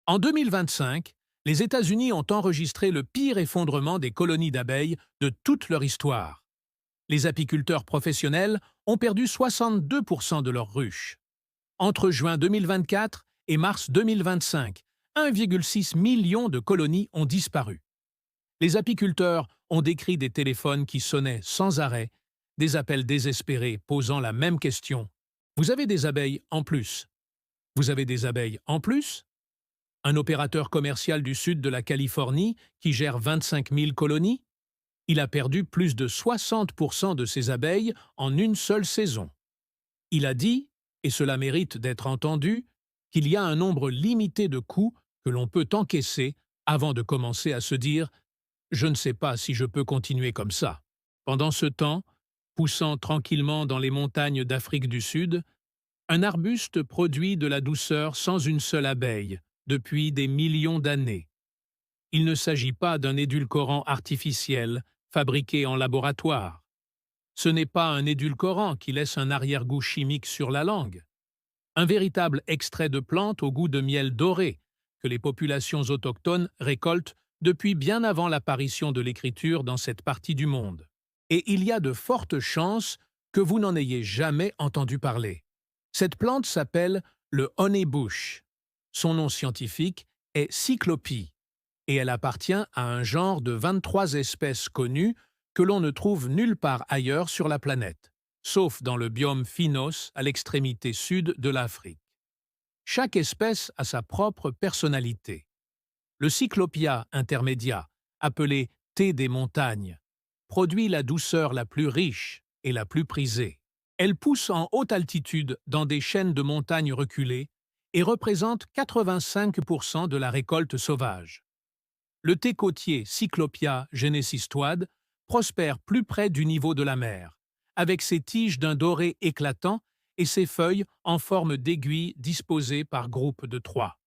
En 2025, les États-Unis ont enregistré le pire effondrement des colonies d'abeilles de toute leur histoire. Les apiculteurs professionnels ont perdu 62% de leurs ruches. Entre juin 2024 et mars 2025, 1,6 million de colonies ont disparu. Les apiculteurs ont décrit des téléphones qui sonnaient sans arrêt, des appels désespérés posant la même question. Vous avez des abeilles en plus? Vous avez des abeilles en plus? Un opérateur commercial du sud de la Californie qui gère 25 000 colonies? Il a perdu plus de 60% de ses abeilles en une seule saison. Il a dit, et cela mérite d'être entendu, qu'il y a un nombre limité de coûts que l'on peut encaisser avant de commencer à se dire « Je ne sais pas si je peux continuer comme ça ». Pendant ce temps, poussant tranquillement dans les montagnes d'Afrique du Sud, un arbuste produit de la douceur sans une seule abeille, depuis des millions d'années. Il ne s'agit pas d'un édulcorant artificiel fabriqué en laboratoire. Ce n'est pas un édulcorant qui laisse un arrière-goût chimique sur la langue. Un véritable extrait de plante au goût de miel doré que les populations autochtones récoltent depuis bien avant l'apparition de l'écriture dans cette partie du monde. Et il y a de fortes chances que vous n'en ayez jamais entendu parler. Cette plante s'appelle le honeybush. Son nom scientifique est Cyclopie, et elle appartient à un genre de 23 espèces connues que l'on ne trouve nulle part ailleurs sur la planète, sauf dans le biome Finos à l'extrémité sud de l'Afrique. Chaque espèce a sa propre personnalité. Le Cyclopia intermedia, appelé thé des montagnes, produit la douceur la plus riche et la plus prisée. Elle pousse en haute altitude dans des chaînes de montagnes reculées et représente 85% de la récolte sauvage. Le thé côtier Cyclopia genesistoide prospère plus près du niveau de la mer, avec ses tiges d'un doré éclatant et ses feuilles en forme d'aiguille disposées par groupes de 3.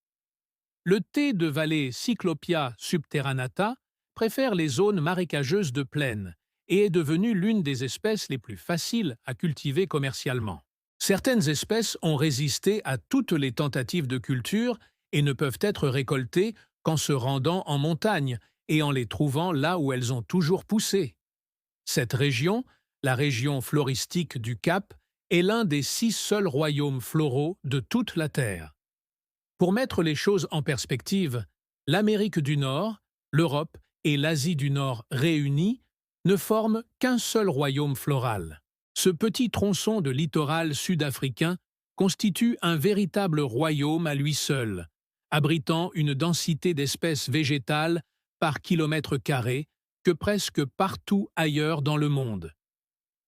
Le thé de vallée Cyclopia subterranata préfère les zones marécageuses de plaine et est devenu l'une des espèces les plus faciles à cultiver commercialement. Certaines espèces ont résisté à toutes les tentatives de culture et ne peuvent être récoltées qu'en se rendant en montagne et en les trouvant là où elles ont toujours poussé. Cette région, la région floristique du Cap, est l'un des 6 seuls royaumes floraux de toute la Terre. Pour mettre les choses en perspective, l'Amérique du Nord, l'Europe et l'Asie du Nord réunies ne forment qu'un seul royaume floral. Ce petit tronçon de littoral sud-africain constitue un véritable royaume à lui seul, abritant une densité d'espèces végétales par kilomètre carré que presque partout ailleurs dans le monde.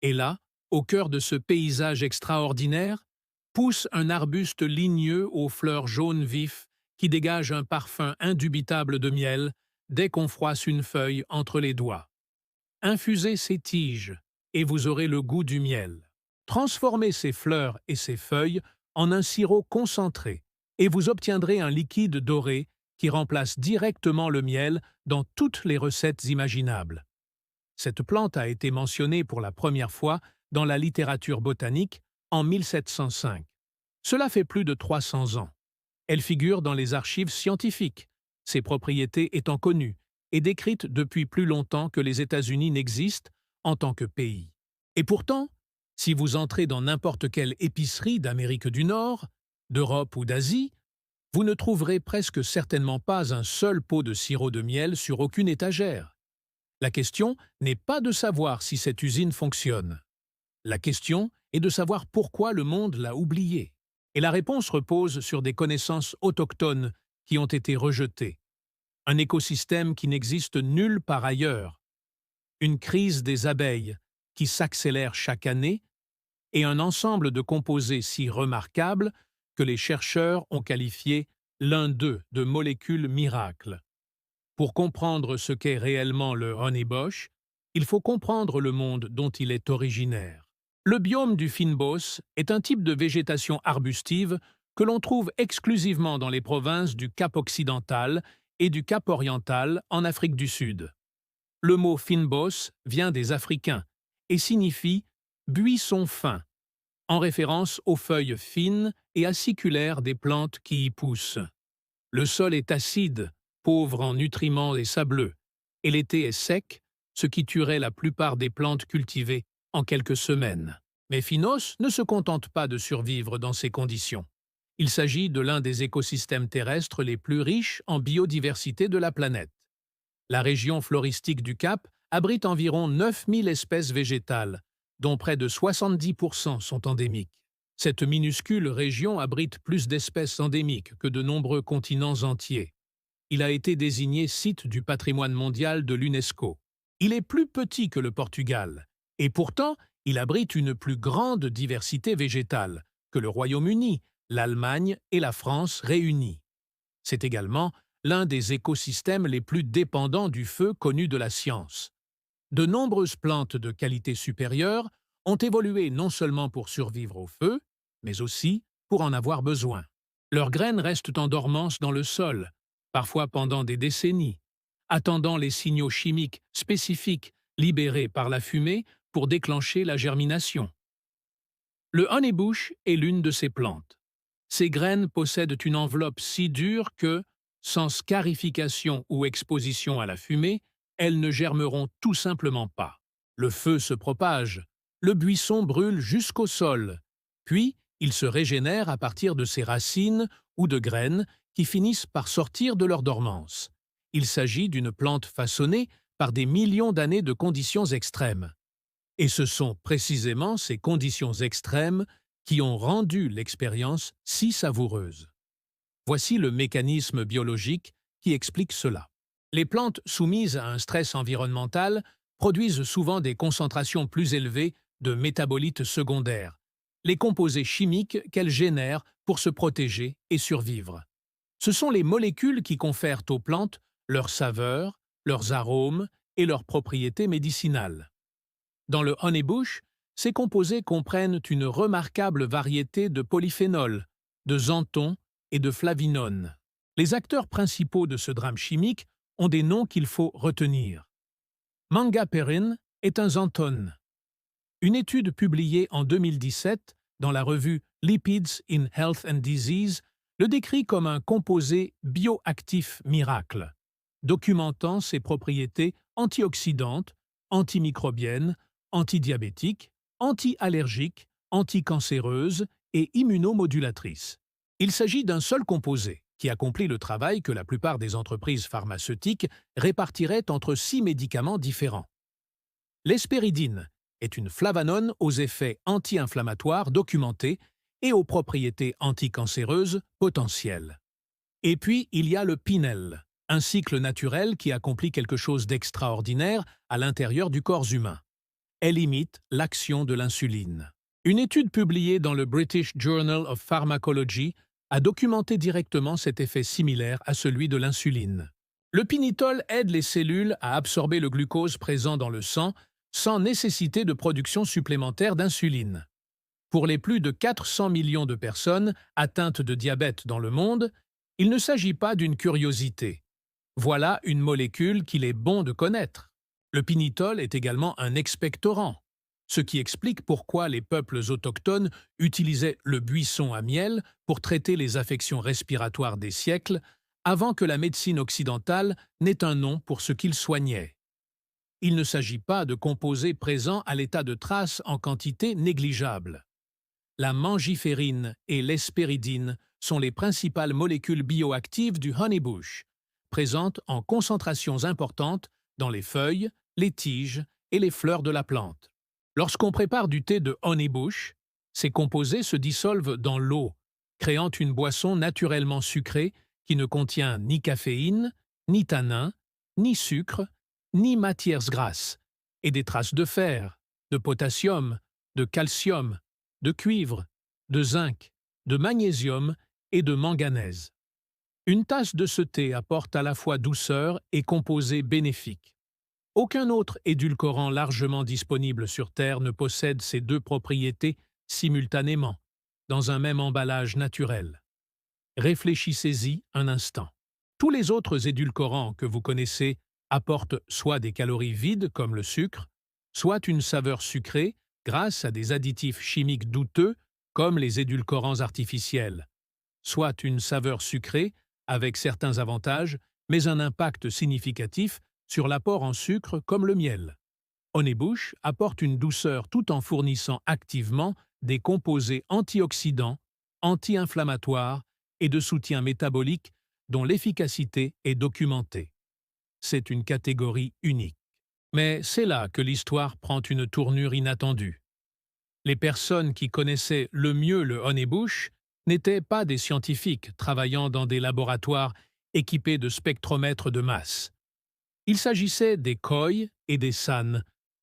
Et là, au cœur de ce paysage extraordinaire, pousse un arbuste ligneux aux fleurs jaunes vifs qui dégage un parfum indubitable de miel dès qu'on froisse une feuille entre les doigts. Infusez ces tiges et vous aurez le goût du miel. Transformez ces fleurs et ces feuilles en un sirop concentré et vous obtiendrez un liquide doré qui remplace directement le miel dans toutes les recettes imaginables. Cette plante a été mentionnée pour la première fois dans la littérature botanique en 1705. Cela fait plus de 300 ans. Elle figure dans les archives scientifiques, ses propriétés étant connues et décrites depuis plus longtemps que les États-Unis n'existent en tant que pays. Et pourtant, si vous entrez dans n'importe quelle épicerie d'Amérique du Nord, d'Europe ou d'Asie, vous ne trouverez presque certainement pas un seul pot de sirop de miel sur aucune étagère. La question n'est pas de savoir si cette usine fonctionne. La question est de savoir pourquoi le monde l'a oublié. Et la réponse repose sur des connaissances autochtones qui ont été rejetées. Un écosystème qui n'existe nulle part ailleurs. Une crise des abeilles qui s'accélère chaque année et un ensemble de composés si remarquables que les chercheurs ont qualifié l'un d'eux de molécules miracles. Pour comprendre ce qu'est réellement le honeybush, il faut comprendre le monde dont il est originaire. Le biome du fynbos est un type de végétation arbustive que l'on trouve exclusivement dans les provinces du Cap occidental et du Cap oriental en Afrique du Sud. Le mot fynbos vient des Africains et signifie « buisson fin », en référence aux feuilles fines et aciculaires des plantes qui y poussent. Le sol est acide, pauvre en nutriments et sableux, et l'été est sec, ce qui tuerait la plupart des plantes cultivées en quelques semaines. Mais Phinos ne se contente pas de survivre dans ces conditions. Il s'agit de l'un des écosystèmes terrestres les plus riches en biodiversité de la planète. La région floristique du Cap abrite environ 9000 espèces végétales, dont près de 70% sont endémiques. Cette minuscule région abrite plus d'espèces endémiques que de nombreux continents entiers. Il a été désigné site du patrimoine mondial de l'UNESCO. Il est plus petit que le Portugal, et pourtant, il abrite une plus grande diversité végétale que le Royaume-Uni, l'Allemagne et la France réunis. C'est également l'un des écosystèmes les plus dépendants du feu connus de la science. De nombreuses plantes de qualité supérieure ont évolué non seulement pour survivre au feu, mais aussi pour en avoir besoin. Leurs graines restent en dormance dans le sol, parfois pendant des décennies, attendant les signaux chimiques spécifiques libérés par la fumée pour déclencher la germination. Le honeybush est l'une de ces plantes. Ces graines possèdent une enveloppe si dure que, sans scarification ou exposition à la fumée, elles ne germeront tout simplement pas. Le feu se propage, le buisson brûle jusqu'au sol, puis il se régénère à partir de ses racines ou de graines qui finissent par sortir de leur dormance. Il s'agit d'une plante façonnée par des millions d'années de conditions extrêmes. Et ce sont précisément ces conditions extrêmes qui ont rendu l'expérience si savoureuse. Voici le mécanisme biologique qui explique cela. Les plantes soumises à un stress environnemental produisent souvent des concentrations plus élevées de métabolites secondaires, les composés chimiques qu'elles génèrent pour se protéger et survivre. Ce sont les molécules qui confèrent aux plantes leur saveur, leurs arômes et leurs propriétés médicinales. Dans le honeybush, ces composés comprennent une remarquable variété de polyphénols, de xanthons et de flavinones. Les acteurs principaux de ce drame chimique ont des noms qu'il faut retenir. Mangaperin est un xanthone. Une étude publiée en 2017 dans la revue Lipids in Health and Disease le décrit comme un composé bioactif miracle, documentant ses propriétés antioxydantes, antimicrobiennes, antidiabétiques, anti-allergiques, anticancéreuses et immunomodulatrices. Il s'agit d'un seul composé qui accomplit le travail que la plupart des entreprises pharmaceutiques répartiraient entre 6 médicaments différents. L'hespéridine est une flavanone aux effets anti-inflammatoires documentés et aux propriétés anticancéreuses potentielles. Et puis, il y a le pinel, un cycle naturel qui accomplit quelque chose d'extraordinaire à l'intérieur du corps humain. Elle imite l'action de l'insuline. Une étude publiée dans le British Journal of Pharmacology a documenté directement cet effet similaire à celui de l'insuline. Le pinitol aide les cellules à absorber le glucose présent dans le sang sans nécessité de production supplémentaire d'insuline. Pour les plus de 400 millions de personnes atteintes de diabète dans le monde, il ne s'agit pas d'une curiosité. Voilà une molécule qu'il est bon de connaître. Le pinitol est également un expectorant, ce qui explique pourquoi les peuples autochtones utilisaient le buisson à miel pour traiter les affections respiratoires des siècles, avant que la médecine occidentale n'ait un nom pour ce qu'ils soignaient. Il ne s'agit pas de composés présents à l'état de trace en quantité négligeable. La mangiférine et l'hespéridine sont les principales molécules bioactives du honeybush, présentes en concentrations importantes dans les feuilles, les tiges et les fleurs de la plante. Lorsqu'on prépare du thé de honeybush, ces composés se dissolvent dans l'eau, créant une boisson naturellement sucrée qui ne contient ni caféine, ni tanin, ni sucre, ni matières grasses, et des traces de fer, de potassium, de calcium, de cuivre, de zinc, de magnésium et de manganèse. Une tasse de ce thé apporte à la fois douceur et composés bénéfiques. Aucun autre édulcorant largement disponible sur Terre ne possède ces deux propriétés simultanément, dans un même emballage naturel. Réfléchissez-y un instant. Tous les autres édulcorants que vous connaissez apportent soit des calories vides comme le sucre, soit une saveur sucrée grâce à des additifs chimiques douteux comme les édulcorants artificiels, soit une saveur sucrée avec certains avantages, mais un impact significatif sur l'apport en sucre comme le miel. Honeybush apporte une douceur tout en fournissant activement des composés antioxydants, anti-inflammatoires et de soutien métabolique dont l'efficacité est documentée. C'est une catégorie unique. Mais c'est là que l'histoire prend une tournure inattendue. Les personnes qui connaissaient le mieux le honeybush n'étaient pas des scientifiques travaillant dans des laboratoires équipés de spectromètres de masse. Il s'agissait des Khoi et des San,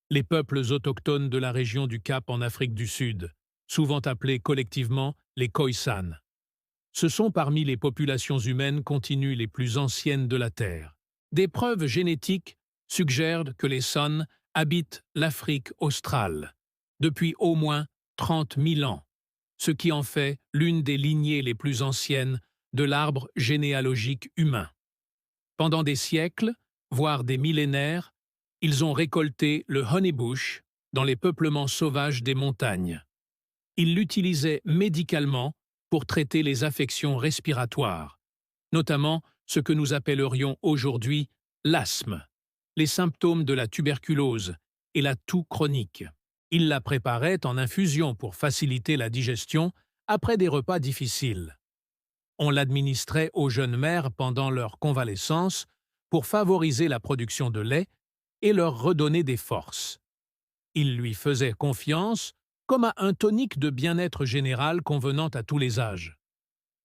les peuples autochtones de la région du Cap en Afrique du Sud, souvent appelés collectivement les Khoisan. Ce sont parmi les populations humaines continues les plus anciennes de la Terre. Des preuves génétiques suggèrent que les San habitent l'Afrique australe depuis au moins 30 000 ans, ce qui en fait l'une des lignées les plus anciennes de l'arbre généalogique humain. Pendant des siècles, voire des millénaires, ils ont récolté le honeybush dans les peuplements sauvages des montagnes. Ils l'utilisaient médicalement pour traiter les affections respiratoires, notamment ce que nous appellerions aujourd'hui l'asthme, les symptômes de la tuberculose et la toux chronique. Ils la préparaient en infusion pour faciliter la digestion après des repas difficiles. On l'administrait aux jeunes mères pendant leur convalescence pour favoriser la production de lait et leur redonner des forces. Ils lui faisaient confiance comme à un tonique de bien-être général convenant à tous les âges.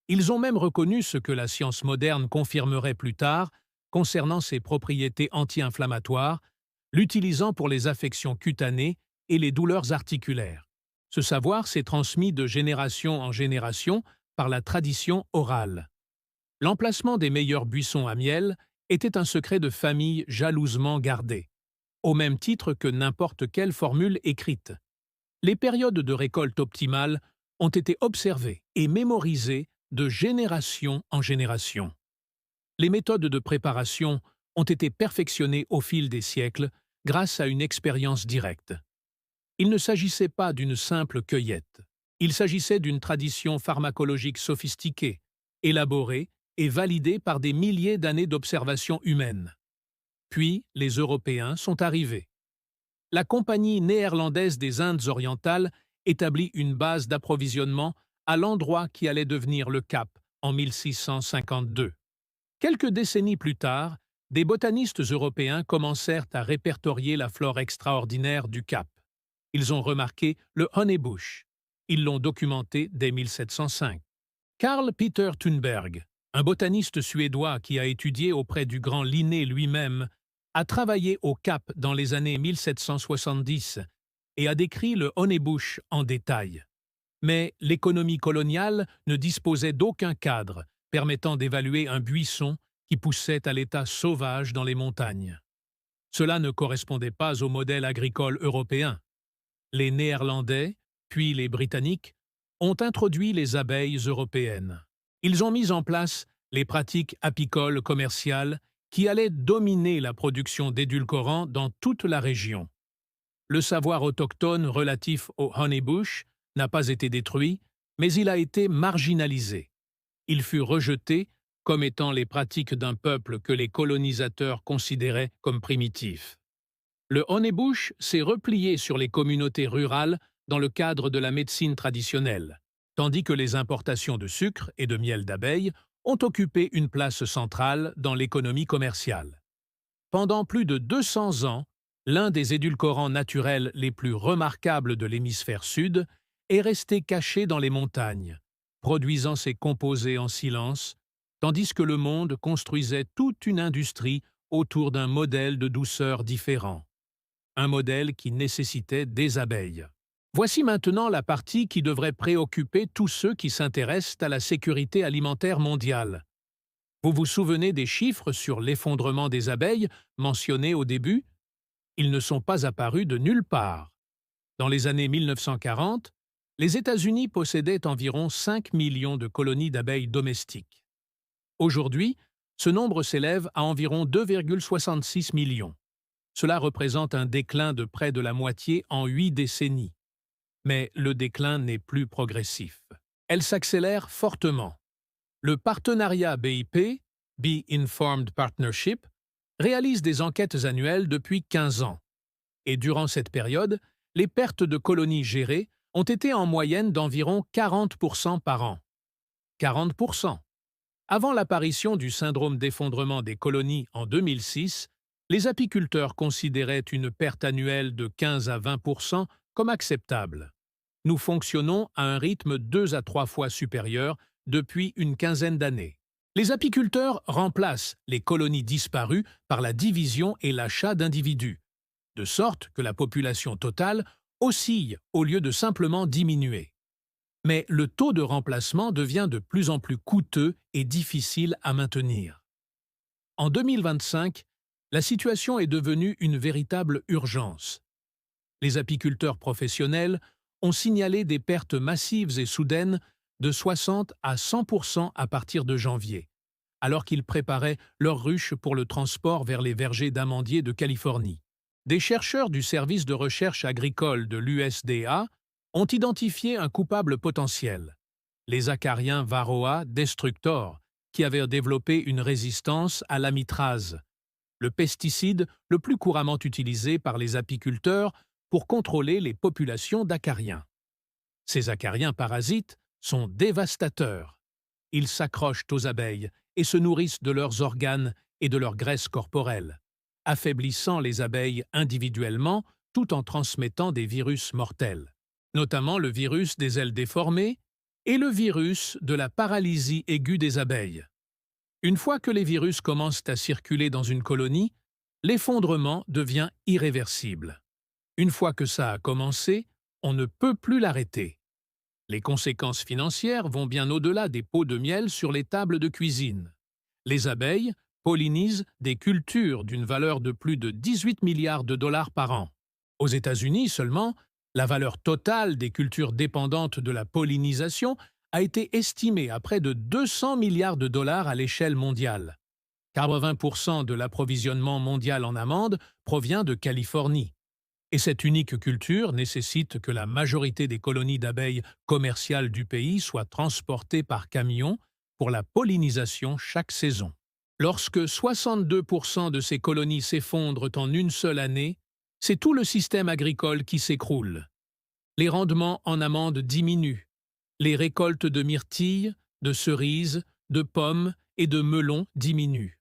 Ils ont même reconnu ce que la science moderne confirmerait plus tard concernant ses propriétés anti-inflammatoires, l'utilisant pour les affections cutanées et les douleurs articulaires. Ce savoir s'est transmis de génération en génération par la tradition orale. L'emplacement des meilleurs buissons à miel était un secret de famille jalousement gardé, au même titre que n'importe quelle formule écrite. Les périodes de récolte optimales ont été observées et mémorisées de génération en génération. Les méthodes de préparation ont été perfectionnées au fil des siècles grâce à une expérience directe. Il ne s'agissait pas d'une simple cueillette. Il s'agissait d'une tradition pharmacologique sophistiquée, élaborée et validée par des milliers d'années d'observation humaine. Puis, les Européens sont arrivés. La Compagnie néerlandaise des Indes orientales établit une base d'approvisionnement à l'endroit qui allait devenir le Cap en 1652. Quelques décennies plus tard, des botanistes européens commencèrent à répertorier la flore extraordinaire du Cap. Ils ont remarqué le honeybush. Ils l'ont documenté dès 1705. Carl Peter Thunberg, un botaniste suédois qui a étudié auprès du grand Linné lui-même, a travaillé au Cap dans les années 1770 et a décrit le honeybush en détail. Mais l'économie coloniale ne disposait d'aucun cadre permettant d'évaluer un buisson qui poussait à l'état sauvage dans les montagnes. Cela ne correspondait pas au modèle agricole européen. Les Néerlandais, puis les Britanniques, ont introduit les abeilles européennes. Ils ont mis en place les pratiques apicoles commerciales qui allaient dominer la production d'édulcorants dans toute la région. Le savoir autochtone relatif au honeybush n'a pas été détruit, mais il a été marginalisé. Il fut rejeté comme étant les pratiques d'un peuple que les colonisateurs considéraient comme primitif. Le honeybush s'est replié sur les communautés rurales dans le cadre de la médecine traditionnelle, tandis que les importations de sucre et de miel d'abeilles ont occupé une place centrale dans l'économie commerciale. Pendant plus de 200 ans, l'un des édulcorants naturels les plus remarquables de l'hémisphère sud est resté caché dans les montagnes, produisant ses composés en silence, tandis que le monde construisait toute une industrie autour d'un modèle de douceur différent. Un modèle qui nécessitait des abeilles. Voici maintenant la partie qui devrait préoccuper tous ceux qui s'intéressent à la sécurité alimentaire mondiale. Vous vous souvenez des chiffres sur l'effondrement des abeilles mentionnés au début? Ils ne sont pas apparus de nulle part. Dans les années 1940, les États-Unis possédaient environ 5 millions de colonies d'abeilles domestiques. Aujourd'hui, ce nombre s'élève à environ 2,66 millions. Cela représente un déclin de près de la moitié en 8 décennies. Mais le déclin n'est plus progressif. Elle s'accélère fortement. Le partenariat BIP, Bee Informed Partnership, réalise des enquêtes annuelles depuis 15 ans. Et durant cette période, les pertes de colonies gérées ont été en moyenne d'environ 40% par an. 40%. Avant l'apparition du syndrome d'effondrement des colonies en 2006, les apiculteurs considéraient une perte annuelle de 15 à 20% comme acceptable. Nous fonctionnons à un rythme 2 à 3 fois supérieur depuis une quinzaine d'années. Les apiculteurs remplacent les colonies disparues par la division et l'achat d'individus, de sorte que la population totale oscille au lieu de simplement diminuer. Mais le taux de remplacement devient de plus en plus coûteux et difficile à maintenir. En 2025, la situation est devenue une véritable urgence. Les apiculteurs professionnels ont signalé des pertes massives et soudaines de 60 à 100% à partir de janvier, alors qu'ils préparaient leurs ruches pour le transport vers les vergers d'amandiers de Californie. Des chercheurs du service de recherche agricole de l'USDA ont identifié un coupable potentiel, les acariens Varroa destructor, qui avaient développé une résistance à l'amitrase, le pesticide le plus couramment utilisé par les apiculteurs pour contrôler les populations d'acariens. Ces acariens parasites sont dévastateurs. Ils s'accrochent aux abeilles et se nourrissent de leurs organes et de leur graisse corporelle, affaiblissant les abeilles individuellement tout en transmettant des virus mortels, notamment le virus des ailes déformées et le virus de la paralysie aiguë des abeilles. Une fois que les virus commencent à circuler dans une colonie, l'effondrement devient irréversible. Une fois que ça a commencé, on ne peut plus l'arrêter. Les conséquences financières vont bien au-delà des pots de miel sur les tables de cuisine. Les abeilles pollinisent des cultures d'une valeur de plus de 18 milliards de dollars par an. Aux États-Unis seulement, la valeur totale des cultures dépendantes de la pollinisation a été estimée à près de 200 milliards de dollars à l'échelle mondiale. 80% de l'approvisionnement mondial en amandes provient de Californie. Et cette unique culture nécessite que la majorité des colonies d'abeilles commerciales du pays soient transportées par camion pour la pollinisation chaque saison. Lorsque 62% de ces colonies s'effondrent en une seule année, c'est tout le système agricole qui s'écroule. Les rendements en amandes diminuent. Les récoltes de myrtilles, de cerises, de pommes et de melons diminuent.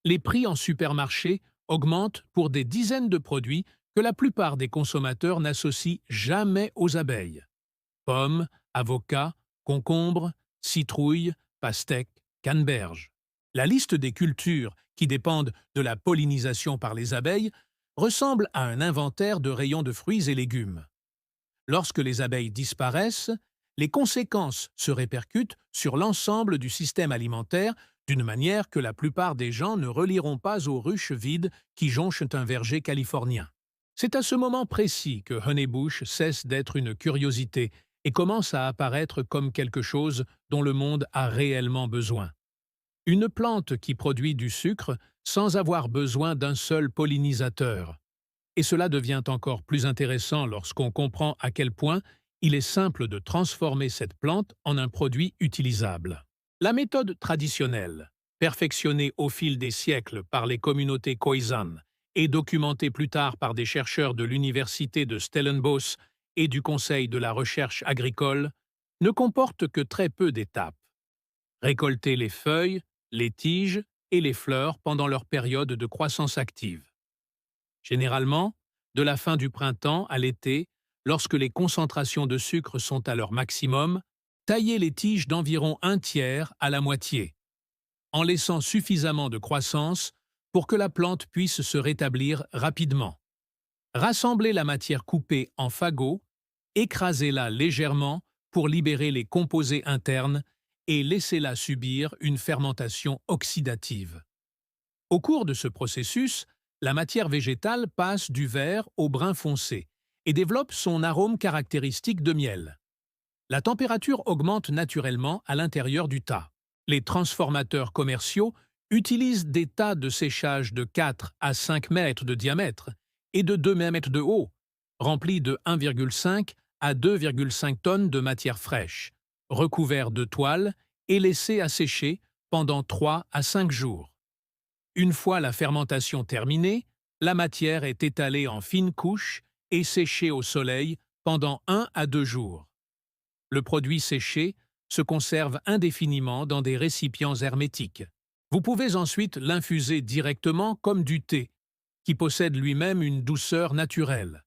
Les prix en supermarché augmentent pour des dizaines de produits que la plupart des consommateurs n'associent jamais aux abeilles. Pommes, avocats, concombres, citrouilles, pastèques, canneberges. La liste des cultures qui dépendent de la pollinisation par les abeilles ressemble à un inventaire de rayons de fruits et légumes. Lorsque les abeilles disparaissent, les conséquences se répercutent sur l'ensemble du système alimentaire d'une manière que la plupart des gens ne relieront pas aux ruches vides qui jonchent un verger californien. C'est à ce moment précis que Honeybush cesse d'être une curiosité et commence à apparaître comme quelque chose dont le monde a réellement besoin. Une plante qui produit du sucre sans avoir besoin d'un seul pollinisateur. Et cela devient encore plus intéressant lorsqu'on comprend à quel point il est simple de transformer cette plante en un produit utilisable. La méthode traditionnelle, perfectionnée au fil des siècles par les communautés Khoisan et documentée plus tard par des chercheurs de l'université de Stellenbosch et du Conseil de la recherche agricole, ne comporte que très peu d'étapes. Récolter les feuilles, les tiges et les fleurs pendant leur période de croissance active. Généralement, de la fin du printemps à l'été, lorsque les concentrations de sucre sont à leur maximum, tailler les tiges d'environ un tiers à la moitié, en laissant suffisamment de croissance pour que la plante puisse se rétablir rapidement. Rassembler la matière coupée en fagots, écrasez-la légèrement pour libérer les composés internes et laissez-la subir une fermentation oxydative. Au cours de ce processus, la matière végétale passe du vert au brun foncé et développe son arôme caractéristique de miel. La température augmente naturellement à l'intérieur du tas. Les transformateurs commerciaux utilisent des tas de séchage de 4 à 5 mètres de diamètre et de 2 mètres de haut, remplis de 1,5 à 2,5 tonnes de matière fraîche, recouverts de toile et laissée assécher pendant 3 à 5 jours. Une fois la fermentation terminée, la matière est étalée en fines couches et séchée au soleil pendant 1 à 2 jours. Le produit séché se conserve indéfiniment dans des récipients hermétiques. Vous pouvez ensuite l'infuser directement comme du thé, qui possède lui-même une douceur naturelle.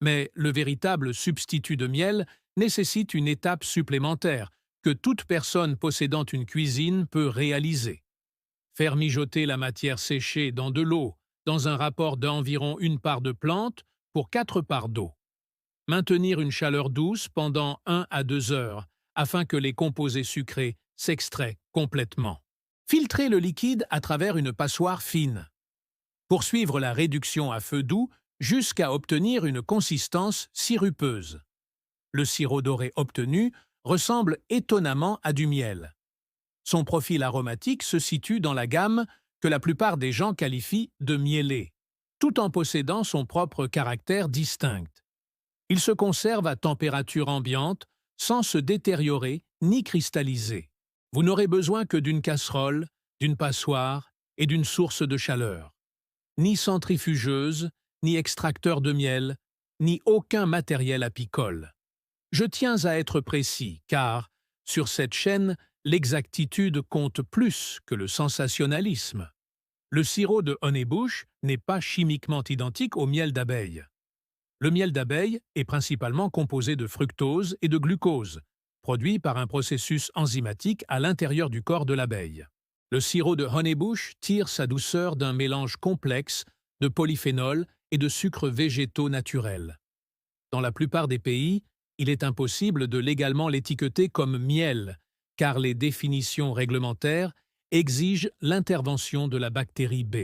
Mais le véritable substitut de miel nécessite une étape supplémentaire que toute personne possédant une cuisine peut réaliser. Faire mijoter la matière séchée dans de l'eau, dans un rapport d'environ 1 part de plante pour 4 parts d'eau. Maintenir une chaleur douce pendant 1 à 2 heures afin que les composés sucrés s'extraient complètement. Filtrer le liquide à travers une passoire fine. Poursuivre la réduction à feu doux jusqu'à obtenir une consistance sirupeuse. Le sirop doré obtenu ressemble étonnamment à du miel. Son profil aromatique se situe dans la gamme que la plupart des gens qualifient de mielé, tout en possédant son propre caractère distinct. Il se conserve à température ambiante sans se détériorer ni cristalliser. Vous n'aurez besoin que d'une casserole, d'une passoire et d'une source de chaleur. Ni centrifugeuse, ni extracteur de miel, ni aucun matériel apicole. Je tiens à être précis, car, sur cette chaîne, l'exactitude compte plus que le sensationnalisme. Le sirop de honeybush n'est pas chimiquement identique au miel d'abeille. Le miel d'abeille est principalement composé de fructose et de glucose, produits par un processus enzymatique à l'intérieur du corps de l'abeille. Le sirop de honeybush tire sa douceur d'un mélange complexe de polyphénols et de sucres végétaux naturels. Dans la plupart des pays, il est impossible de légalement l'étiqueter comme miel, car les définitions réglementaires exigent l'intervention de la bactérie B.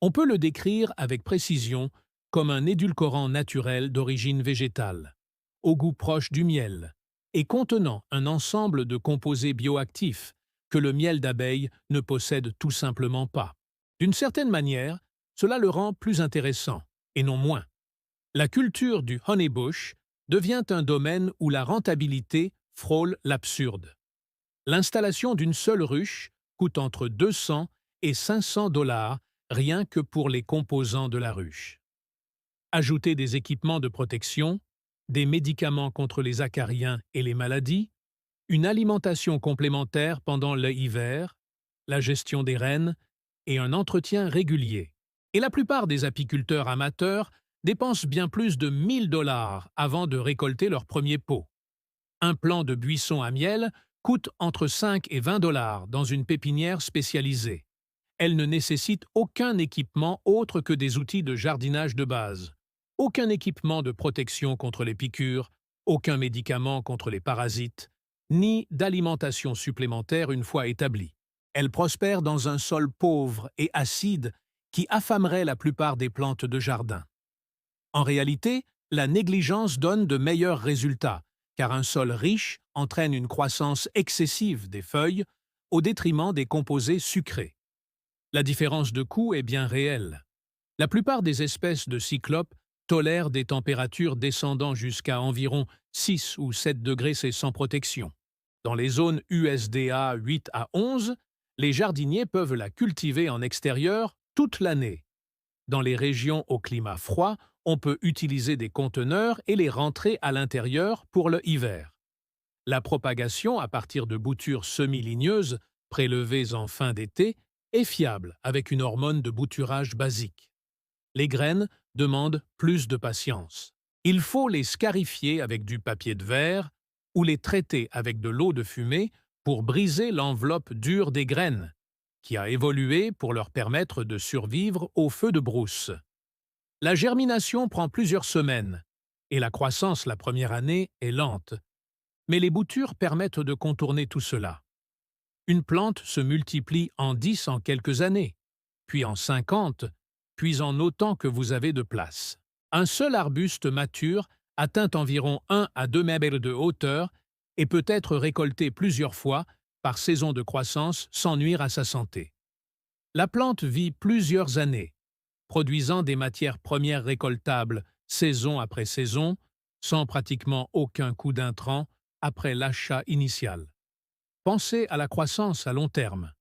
On peut le décrire avec précision comme un édulcorant naturel d'origine végétale, au goût proche du miel, et contenant un ensemble de composés bioactifs que le miel d'abeille ne possède tout simplement pas. D'une certaine manière, cela le rend plus intéressant, et non moins. La culture du honeybush devient un domaine où la rentabilité frôle l'absurde. L'installation d'une seule ruche coûte entre 200 et 500 $ rien que pour les composants de la ruche. Ajouter des équipements de protection, des médicaments contre les acariens et les maladies, une alimentation complémentaire pendant l'hiver, la gestion des reines et un entretien régulier. Et la plupart des apiculteurs amateurs dépensent bien plus de 1 000 $ avant de récolter leur premier pot. Un plant de buisson à miel coûte entre 5 et 20 $ dans une pépinière spécialisée. Elle ne nécessite aucun équipement autre que des outils de jardinage de base, aucun équipement de protection contre les piqûres, aucun médicament contre les parasites, ni d'alimentation supplémentaire une fois établie. Elle prospère dans un sol pauvre et acide qui affamerait la plupart des plantes de jardin. En réalité, la négligence donne de meilleurs résultats, car un sol riche entraîne une croissance excessive des feuilles au détriment des composés sucrés. La différence de coût est bien réelle. La plupart des espèces de cyclopes tolèrent des températures descendant jusqu'à environ 6 ou 7 degrés C sans protection. Dans les zones USDA 8 à 11, les jardiniers peuvent la cultiver en extérieur toute l'année. Dans les régions au climat froid, on peut utiliser des conteneurs et les rentrer à l'intérieur pour le hiver. La propagation à partir de boutures semi-ligneuses, prélevées en fin d'été, est fiable avec une hormone de bouturage basique. Les graines demandent plus de patience. Il faut les scarifier avec du papier de verre ou les traiter avec de l'eau de fumée pour briser l'enveloppe dure des graines, qui a évolué pour leur permettre de survivre au feu de brousse. La germination prend plusieurs semaines, et la croissance la première année est lente. Mais les boutures permettent de contourner tout cela. Une plante se multiplie en 10 en quelques années, puis en 50, puis en autant que vous avez de place. Un seul arbuste mature atteint environ 1 à 2 mètres de hauteur et peut être récolté plusieurs fois par saison de croissance sans nuire à sa santé. La plante vit plusieurs années, produisant des matières premières récoltables saison après saison, sans pratiquement aucun coût d'intrant après l'achat initial. Pensez à la croissance à long terme.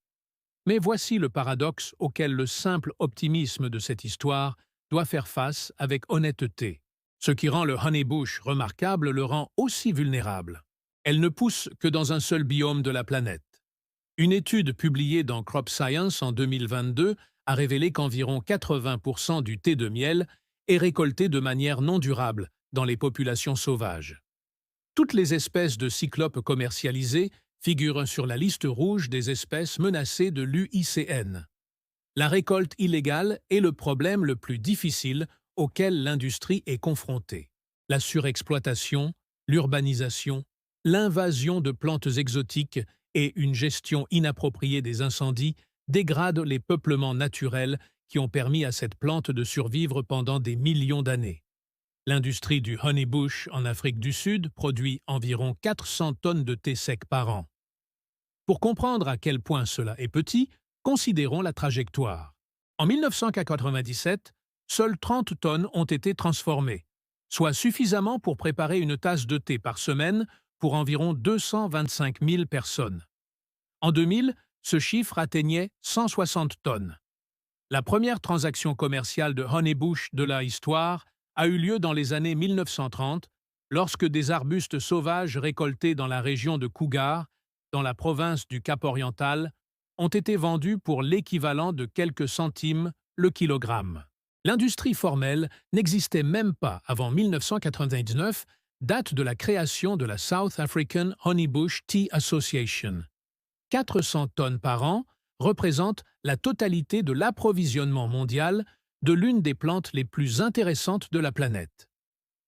Mais voici le paradoxe auquel le simple optimisme de cette histoire doit faire face avec honnêteté. Ce qui rend le honeybush remarquable le rend aussi vulnérable. Elle ne pousse que dans un seul biome de la planète. Une étude publiée dans Crop Science en 2022 a révélé qu'environ 80% du thé de miel est récolté de manière non durable dans les populations sauvages. Toutes les espèces de cyclopes commercialisées figurent sur la liste rouge des espèces menacées de l'UICN. La récolte illégale est le problème le plus difficile auquel l'industrie est confrontée. La surexploitation, l'urbanisation, l'invasion de plantes exotiques et une gestion inappropriée des incendies dégradent les peuplements naturels qui ont permis à cette plante de survivre pendant des millions d'années. L'industrie du honeybush en Afrique du Sud produit environ 400 tonnes de thé sec par an. Pour comprendre à quel point cela est petit, considérons la trajectoire. En 1997, seules 30 tonnes ont été transformées, soit suffisamment pour préparer une tasse de thé par semaine pour environ 225 000 personnes. En 2000, ce chiffre atteignait 160 tonnes. La première transaction commerciale de honeybush de la histoire a eu lieu dans les années 1930, lorsque des arbustes sauvages récoltés dans la région de Cougar, dans la province du Cap-Oriental, ont été vendus pour l'équivalent de quelques centimes le kilogramme. L'industrie formelle n'existait même pas avant 1999, date de la création de la South African Honeybush Tea Association. 400 tonnes par an représentent la totalité de l'approvisionnement mondial de l'une des plantes les plus intéressantes de la planète.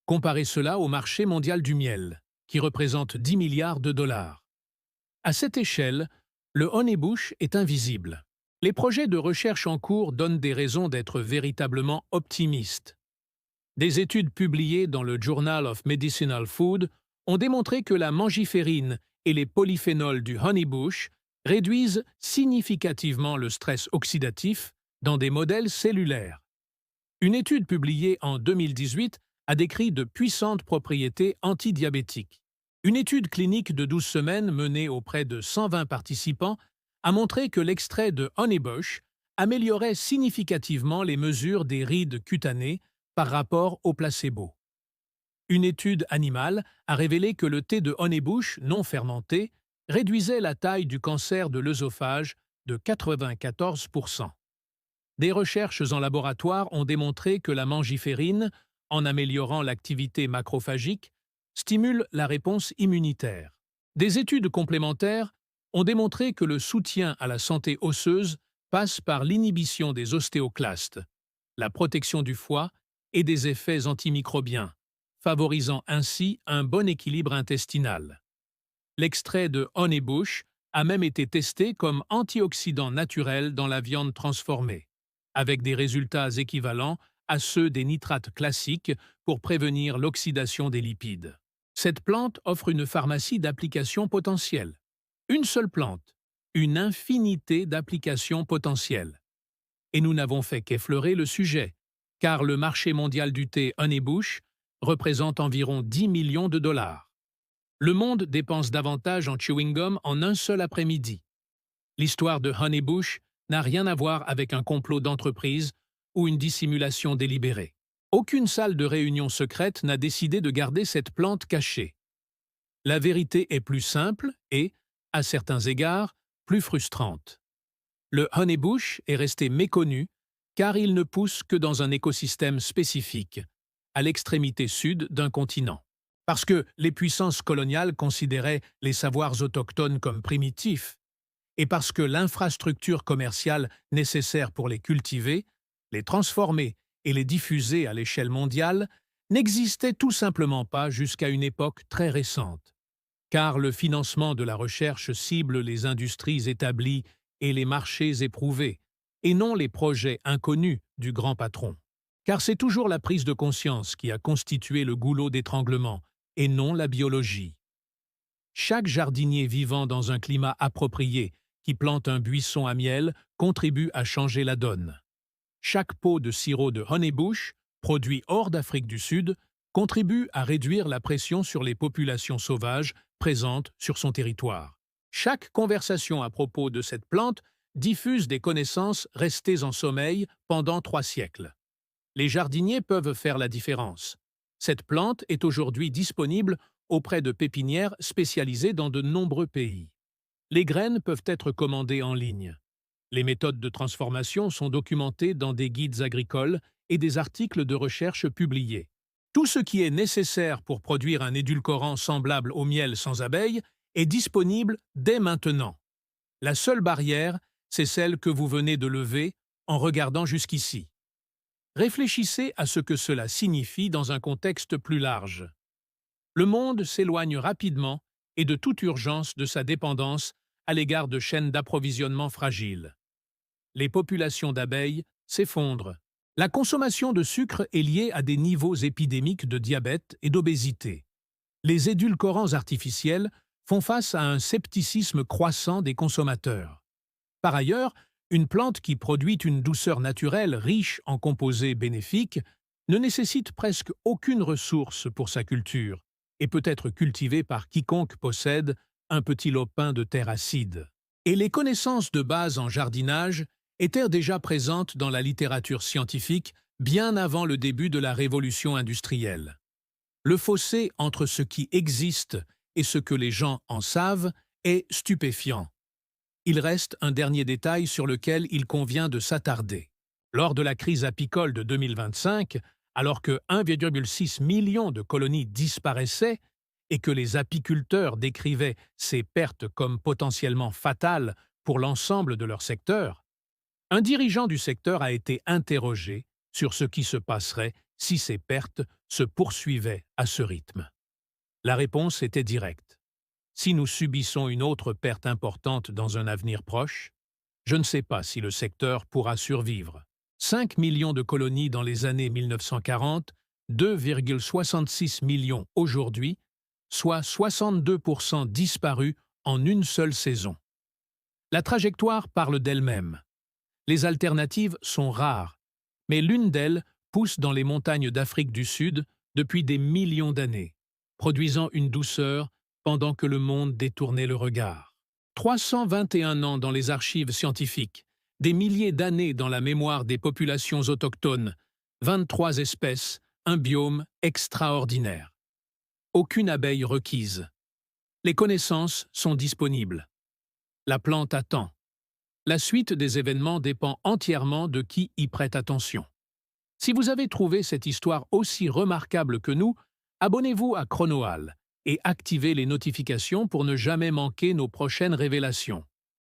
Comparez cela au marché mondial du miel, qui représente 10 milliards de dollars. À cette échelle, le honeybush est invisible. Les projets de recherche en cours donnent des raisons d'être véritablement optimistes. Des études publiées dans le Journal of Medicinal Food ont démontré que la mangiférine et les polyphénols du honeybush réduisent significativement le stress oxydatif dans des modèles cellulaires. Une étude publiée en 2018 a décrit de puissantes propriétés antidiabétiques. Une étude clinique de 12 semaines menée auprès de 120 participants a montré que l'extrait de honeybush améliorait significativement les mesures des rides cutanées par rapport au placebo. Une étude animale a révélé que le thé de honeybush non fermenté réduisait la taille du cancer de l'œsophage de 94%. Des recherches en laboratoire ont démontré que la mangiférine, en améliorant l'activité macrophagique, stimule la réponse immunitaire. Des études complémentaires ont démontré que le soutien à la santé osseuse passe par l'inhibition des ostéoclastes, la protection du foie et des effets antimicrobiens, favorisant ainsi un bon équilibre intestinal. L'extrait de honeybush a même été testé comme antioxydant naturel dans la viande transformée, avec des résultats équivalents à ceux des nitrates classiques pour prévenir l'oxydation des lipides. Cette plante offre une pharmacie d'applications potentielles. Une seule plante, une infinité d'applications potentielles. Et nous n'avons fait qu'effleurer le sujet, car le marché mondial du thé honeybush représente environ 10 millions de dollars. Le monde dépense davantage en chewing-gum en un seul après-midi. L'histoire de honeybush n'a rien à voir avec un complot d'entreprise ou une dissimulation délibérée. Aucune salle de réunion secrète n'a décidé de garder cette plante cachée. La vérité est plus simple et, à certains égards, plus frustrante. Le honeybush est resté méconnu car il ne pousse que dans un écosystème spécifique, à l'extrémité sud d'un continent. Parce que les puissances coloniales considéraient les savoirs autochtones comme primitifs, et parce que l'infrastructure commerciale nécessaire pour les cultiver, les transformer et les diffuser à l'échelle mondiale n'existait tout simplement pas jusqu'à une époque très récente. Car le financement de la recherche cible les industries établies et les marchés éprouvés, et non les projets inconnus du grand patron. Car c'est toujours la prise de conscience qui a constitué le goulot d'étranglement, et non la biologie. Chaque jardinier vivant dans un climat approprié qui plante un buisson à miel contribue à changer la donne. Chaque pot de sirop de honeybush, produit hors d'Afrique du Sud, contribue à réduire la pression sur les populations sauvages présentes sur son territoire. Chaque conversation à propos de cette plante diffuse des connaissances restées en sommeil pendant 3 siècles. Les jardiniers peuvent faire la différence. Cette plante est aujourd'hui disponible auprès de pépinières spécialisées dans de nombreux pays. Les graines peuvent être commandées en ligne. Les méthodes de transformation sont documentées dans des guides agricoles et des articles de recherche publiés. Tout ce qui est nécessaire pour produire un édulcorant semblable au miel sans abeilles est disponible dès maintenant. La seule barrière, c'est celle que vous venez de lever en regardant jusqu'ici. Réfléchissez à ce que cela signifie dans un contexte plus large. Le monde s'éloigne rapidement et de toute urgence de sa dépendance à l'égard de chaînes d'approvisionnement fragiles. Les populations d'abeilles s'effondrent. La consommation de sucre est liée à des niveaux épidémiques de diabète et d'obésité. Les édulcorants artificiels font face à un scepticisme croissant des consommateurs. Par ailleurs, une plante qui produit une douceur naturelle riche en composés bénéfiques ne nécessite presque aucune ressource pour sa culture et peut être cultivée par quiconque possède un petit lopin de terre acide. Et les connaissances de base en jardinage étaient déjà présentes dans la littérature scientifique bien avant le début de la révolution industrielle. Le fossé entre ce qui existe et ce que les gens en savent est stupéfiant. Il reste un dernier détail sur lequel il convient de s'attarder. Lors de la crise apicole de 2025, alors que 1,6 million de colonies disparaissaient et que les apiculteurs décrivaient ces pertes comme potentiellement fatales pour l'ensemble de leur secteur, un dirigeant du secteur a été interrogé sur ce qui se passerait si ces pertes se poursuivaient à ce rythme. La réponse était directe. Si nous subissons une autre perte importante dans un avenir proche, je ne sais pas si le secteur pourra survivre. 5 millions de colonies dans les années 1940, 2,66 millions aujourd'hui, soit 62% disparus en une seule saison. La trajectoire parle d'elle-même. Les alternatives sont rares, mais l'une d'elles pousse dans les montagnes d'Afrique du Sud depuis des millions d'années, produisant une douceur pendant que le monde détournait le regard. 321 ans dans les archives scientifiques, des milliers d'années dans la mémoire des populations autochtones, 23 espèces, un biome extraordinaire. Aucune abeille requise. Les connaissances sont disponibles. La plante attend. La suite des événements dépend entièrement de qui y prête attention. Si vous avez trouvé cette histoire aussi remarquable que nous, abonnez-vous à Chronoal et activez les notifications pour ne jamais manquer nos prochaines révélations.